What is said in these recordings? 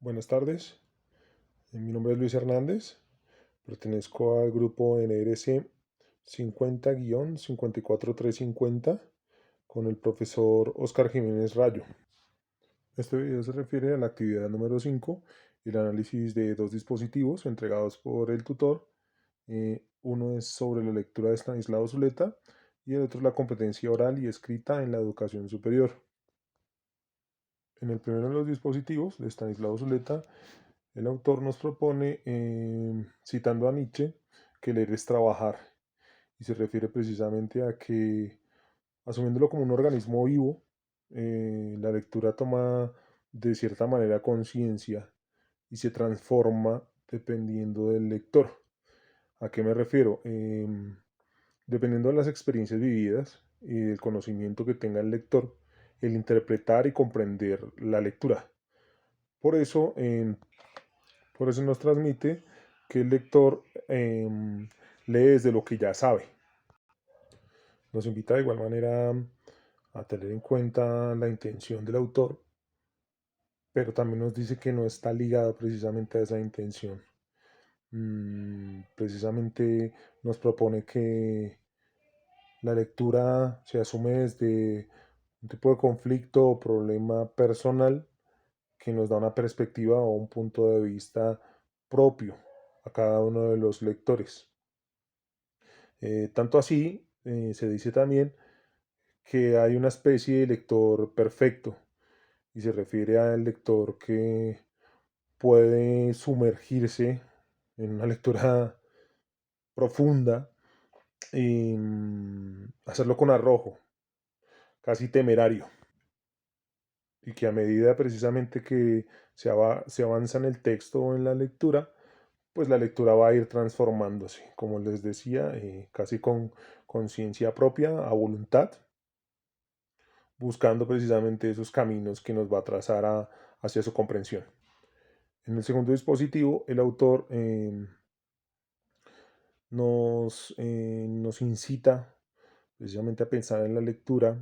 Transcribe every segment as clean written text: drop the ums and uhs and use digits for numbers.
Buenas tardes, mi nombre es Luis Hernández, pertenezco al grupo NRC 50-54350 con el profesor Oscar Jiménez Rayo. Este video se refiere a la actividad número 5, el análisis de dos dispositivos entregados por el tutor. Uno es sobre la lectura de Estanislao Zuleta y el otro es la competencia oral y escrita en la educación superior. En el primero de los dispositivos de Estanislao Zuleta, el autor nos propone, citando a Nietzsche, que leer es trabajar, y se refiere precisamente a que, asumiéndolo como un organismo vivo, la lectura toma de cierta manera conciencia y se transforma dependiendo del lector. ¿A qué me refiero? Dependiendo de las experiencias vividas y del conocimiento que tenga el lector, el interpretar y comprender la lectura. Por eso, por eso nos transmite que el lector lee desde lo que ya sabe. Nos invita de igual manera a tener en cuenta la intención del autor, pero también nos dice que no está ligado precisamente a esa intención. Precisamente nos propone que la lectura se asume desde un tipo de conflicto o problema personal que nos da una perspectiva o un punto de vista propio a cada uno de los lectores. Tanto así, se dice también que hay una especie de lector perfecto y se refiere al lector que puede sumergirse en una lectura profunda y hacerlo con arrojo, casi temerario, y que a medida precisamente que se avanza en el texto o en la lectura, pues la lectura va a ir transformándose, como les decía, casi con conciencia propia, a voluntad, buscando precisamente esos caminos que nos va a trazar hacia su comprensión. En el segundo dispositivo, el autor nos incita precisamente a pensar en la lectura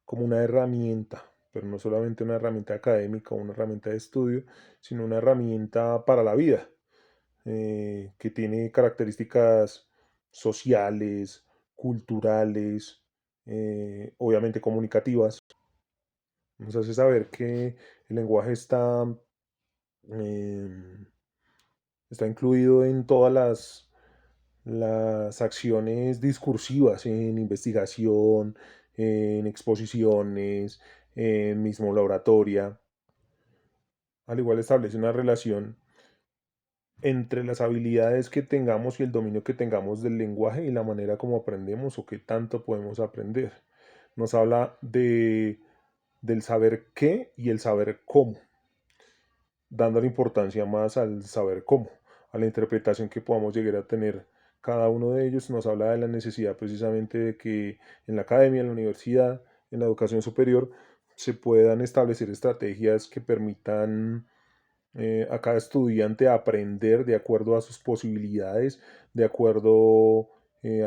como una herramienta, pero no solamente una herramienta académica o una herramienta de estudio, sino una herramienta para la vida, que tiene características sociales, culturales, obviamente comunicativas. Nos hace saber que el lenguaje eh, está incluido en todas las acciones discursivas, en investigación, en exposiciones, en mismo la oratoria. Al igual establece una relación entre las habilidades que tengamos y el dominio que tengamos del lenguaje y la manera como aprendemos o qué tanto podemos aprender. Nos habla del saber qué y el saber cómo, dando la importancia más al saber cómo, a la interpretación que podamos llegar a tener cada uno de ellos. Nos habla de la necesidad precisamente de que en la academia, en la universidad, en la educación superior, se puedan establecer estrategias que permitan a cada estudiante aprender de acuerdo a sus posibilidades, de acuerdo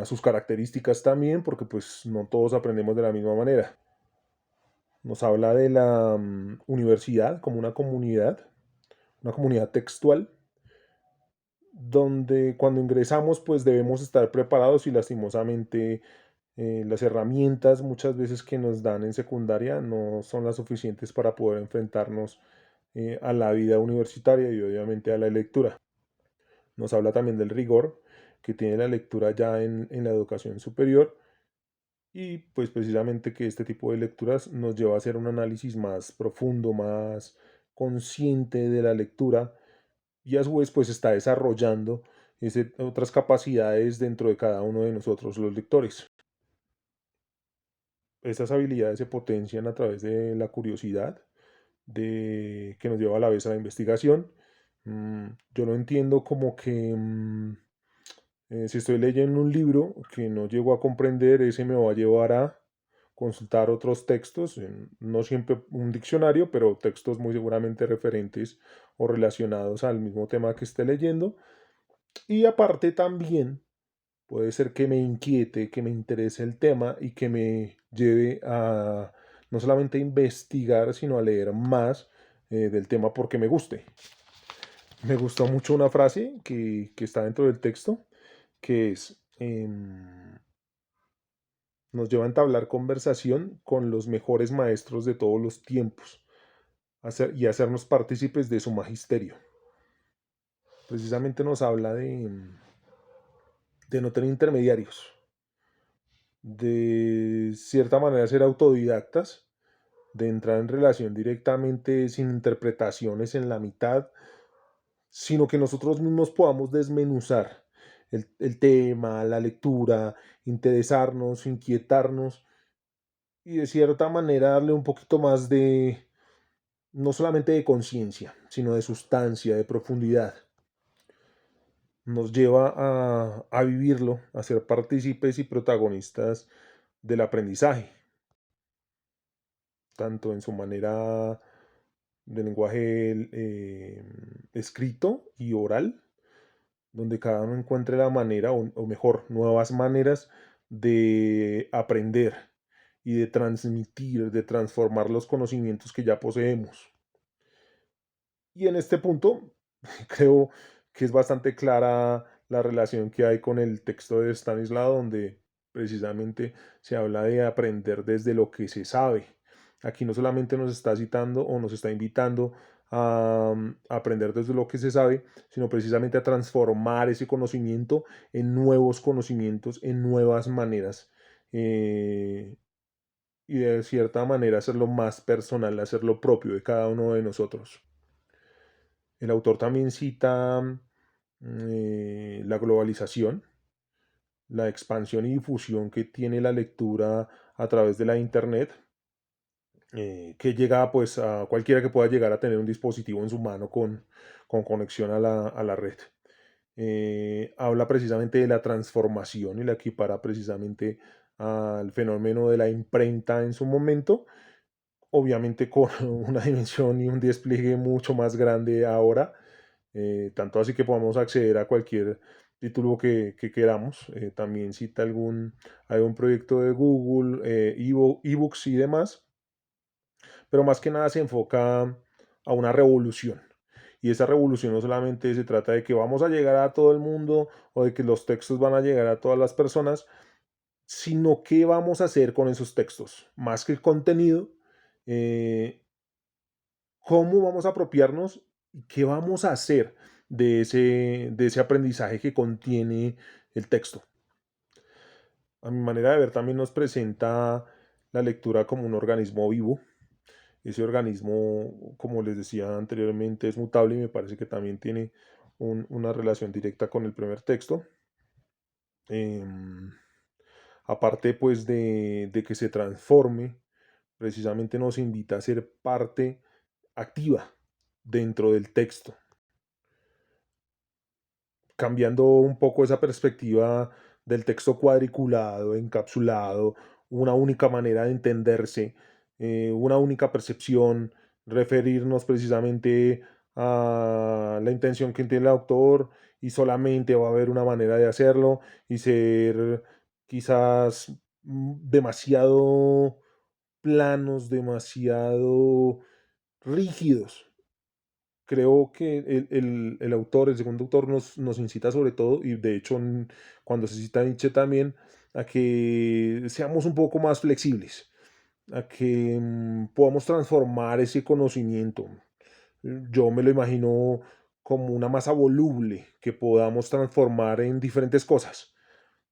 a sus características también, porque pues no todos aprendemos de la misma manera. Nos habla de la universidad como una comunidad textual, donde cuando ingresamos pues debemos estar preparados y lastimosamente las herramientas muchas veces que nos dan en secundaria no son las suficientes para poder enfrentarnos a la vida universitaria y obviamente a la lectura. Nos habla también del rigor que tiene la lectura ya en la educación superior y pues precisamente que este tipo de lecturas nos lleva a hacer un análisis más profundo, más consciente de la lectura y a su vez pues está desarrollando otras capacidades dentro de cada uno de nosotros los lectores. Estas habilidades se potencian a través de la curiosidad, que nos lleva a la vez a la investigación. Yo lo entiendo como que si estoy leyendo un libro que no llego a comprender, ese me va a llevar a consultar otros textos, no siempre un diccionario, pero textos muy seguramente referentes o relacionados al mismo tema que esté leyendo. Y aparte también puede ser que me inquiete, que me interese el tema y que me lleve a no solamente a investigar, sino a leer más del tema porque me guste. Me gustó mucho una frase que está dentro del texto, que es, nos lleva a entablar conversación con los mejores maestros de todos los tiempos y hacernos partícipes de su magisterio. Precisamente nos habla de no tener intermediarios, de cierta manera ser autodidactas, de entrar en relación directamente sin interpretaciones en la mitad, sino que nosotros mismos podamos desmenuzar el tema, la lectura, interesarnos, inquietarnos y de cierta manera darle un poquito más de, no solamente de conciencia, sino de sustancia, de profundidad. Nos lleva a vivirlo, a ser partícipes y protagonistas del aprendizaje, tanto en su manera de lenguaje escrito y oral, donde cada uno encuentre la manera, o mejor, nuevas maneras de aprender y de transmitir, de transformar los conocimientos que ya poseemos. Y en este punto creo que es bastante clara la relación que hay con el texto de Stanislaw, donde precisamente se habla de aprender desde lo que se sabe. Aquí no solamente nos está citando o nos está invitando a aprender desde lo que se sabe, sino precisamente a transformar ese conocimiento en nuevos conocimientos, en nuevas maneras, y de cierta manera hacerlo más personal, hacerlo propio de cada uno de nosotros. El autor también cita la globalización, la expansión y difusión que tiene la lectura a través de la Internet, que llega pues a cualquiera que pueda llegar a tener un dispositivo en su mano con conexión a la red. Habla precisamente de la transformación y la equipara precisamente al fenómeno de la imprenta en su momento, obviamente con una dimensión y un despliegue mucho más grande ahora, tanto así que podamos acceder a cualquier título que queramos. También cita algún proyecto de Google, ebooks y demás, pero más que nada se enfoca a una revolución. Y esa revolución no solamente se trata de que vamos a llegar a todo el mundo o de que los textos van a llegar a todas las personas, sino qué vamos a hacer con esos textos. Más que el contenido, eh, cómo vamos a apropiarnos y qué vamos a hacer de ese aprendizaje que contiene el texto. A mi manera de ver, también nos presenta la lectura como un organismo vivo. Ese organismo, como les decía anteriormente, es mutable y me parece que también tiene una relación directa con el primer texto. Em, Aparte pues de que se transforme, precisamente nos invita a ser parte activa dentro del texto, cambiando un poco esa perspectiva del texto cuadriculado, encapsulado, una única manera de entenderse, una única percepción, referirnos precisamente a la intención que tiene el autor y solamente va a haber una manera de hacerlo y ser quizás demasiado planos, demasiado rígidos. Creo que el autor, el segundo autor, nos incita sobre todo, y de hecho cuando se cita Nietzsche también, a que seamos un poco más flexibles, a que podamos transformar ese conocimiento. Yo me lo imagino como una masa voluble que podamos transformar en diferentes cosas.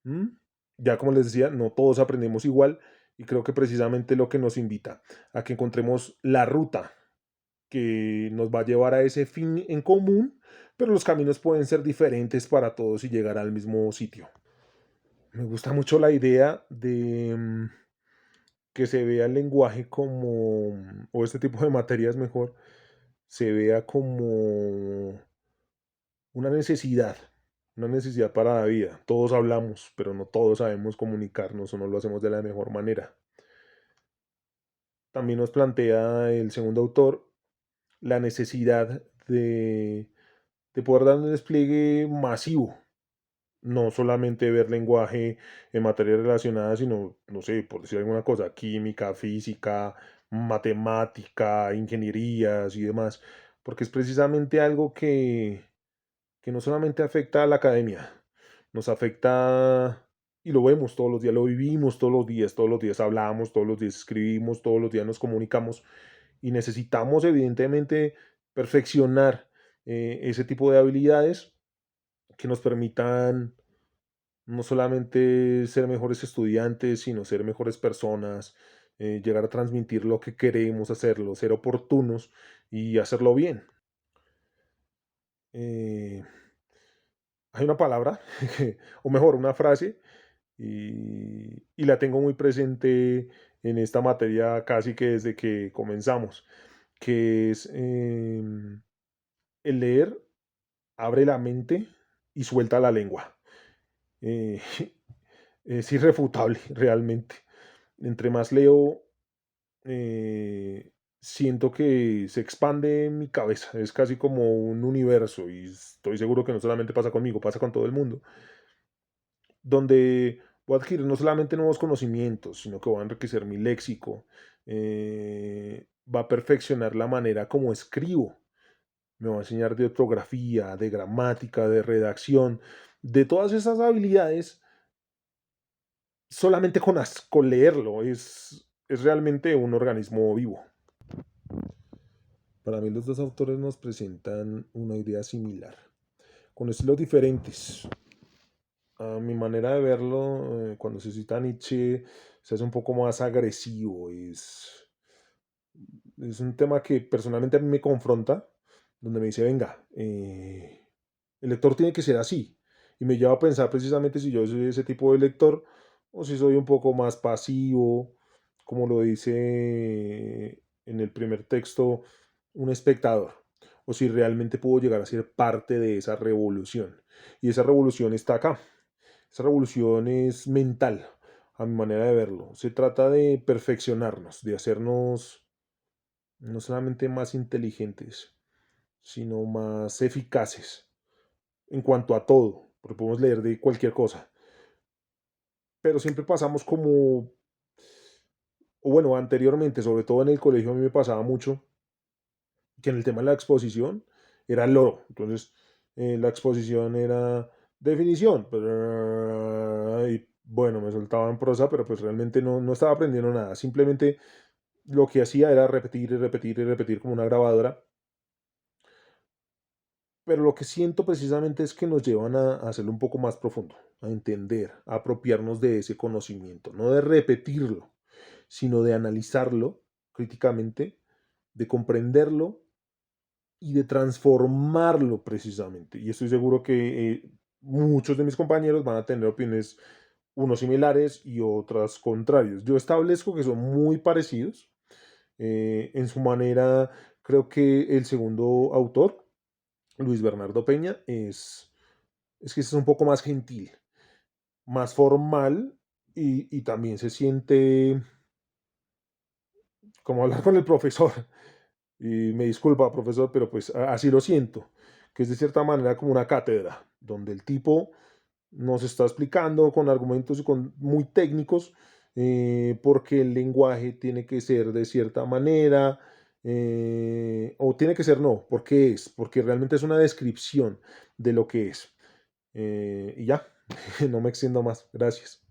¿Mm? Ya como les decía, no todos aprendemos igual y creo que precisamente lo que nos invita a que encontremos la ruta que nos va a llevar a ese fin en común, pero los caminos pueden ser diferentes para todos y llegar al mismo sitio. Me gusta mucho la idea de que se vea el lenguaje como, o este tipo de materias mejor, se vea como una necesidad para la vida. Todos hablamos, pero no todos sabemos comunicarnos o no lo hacemos de la mejor manera. También nos plantea el segundo autor la necesidad de poder dar un despliegue masivo, no solamente ver lenguaje en materias relacionadas, sino, no sé, por decir alguna cosa, química, física, matemática, ingenierías y demás, porque es precisamente algo que no solamente afecta a la academia, nos afecta y lo vemos todos los días, lo vivimos todos los días hablamos, todos los días escribimos, todos los días nos comunicamos y necesitamos evidentemente perfeccionar ese tipo de habilidades que nos permitan no solamente ser mejores estudiantes, sino ser mejores personas, llegar a transmitir lo que queremos hacerlo, ser oportunos y hacerlo bien. Eh, Hay una palabra, o mejor, una frase, y la tengo muy presente en esta materia casi que desde que comenzamos, que es el leer abre la mente y suelta la lengua. Eh, es irrefutable realmente. Entre más leo, siento que se expande mi cabeza. Es casi como un universo y estoy seguro que no solamente pasa conmigo, pasa con todo el mundo. Donde voy a adquirir no solamente nuevos conocimientos, sino que voy a enriquecer mi léxico, va a perfeccionar la manera como escribo, me va a enseñar de ortografía, de gramática, de redacción, de todas esas habilidades solamente con leerlo. Es realmente un organismo vivo. Para mí los dos autores nos presentan una idea similar, con estilos diferentes. A mi manera de verlo, cuando se cita Nietzsche, se hace un poco más agresivo. Es un tema que personalmente a mí me confronta, donde me dice, venga, el lector tiene que ser así. Y me lleva a pensar precisamente si yo soy ese tipo de lector o si soy un poco más pasivo, como lo dice en el primer texto, un espectador. O si realmente puedo llegar a ser parte de esa revolución. Y esa revolución está acá. Esa revolución es mental, a mi manera de verlo. Se trata de perfeccionarnos, de hacernos no solamente más inteligentes, sino más eficaces en cuanto a todo, porque podemos leer de cualquier cosa, pero siempre pasamos como, o bueno, anteriormente, sobre todo en el colegio a mí me pasaba mucho que en el tema de la exposición era el loro, entonces la exposición era definición, y bueno, me soltaba en prosa, pero pues realmente no estaba aprendiendo nada, simplemente lo que hacía era repetir y repetir y repetir como una grabadora. Pero lo que siento precisamente es que nos llevan a hacerlo un poco más profundo, a entender, a apropiarnos de ese conocimiento, no de repetirlo, sino de analizarlo críticamente, de comprenderlo y de transformarlo precisamente. Y estoy seguro que muchos de mis compañeros van a tener opiniones, unos similares y otras contrarios. Yo establezco que son muy parecidos. En su manera, creo que el segundo autor, Luis Bernardo Peña, es que es un poco más gentil, más formal y también se siente como hablar con el profesor. Y me disculpa, profesor, pero pues así lo siento, que es de cierta manera como una cátedra, donde el tipo nos está explicando con argumentos y con, muy técnicos porque el lenguaje tiene que ser de cierta manera, o tiene que ser no, porque es, porque realmente es una descripción de lo que es. Y ya, no me extiendo más. Gracias.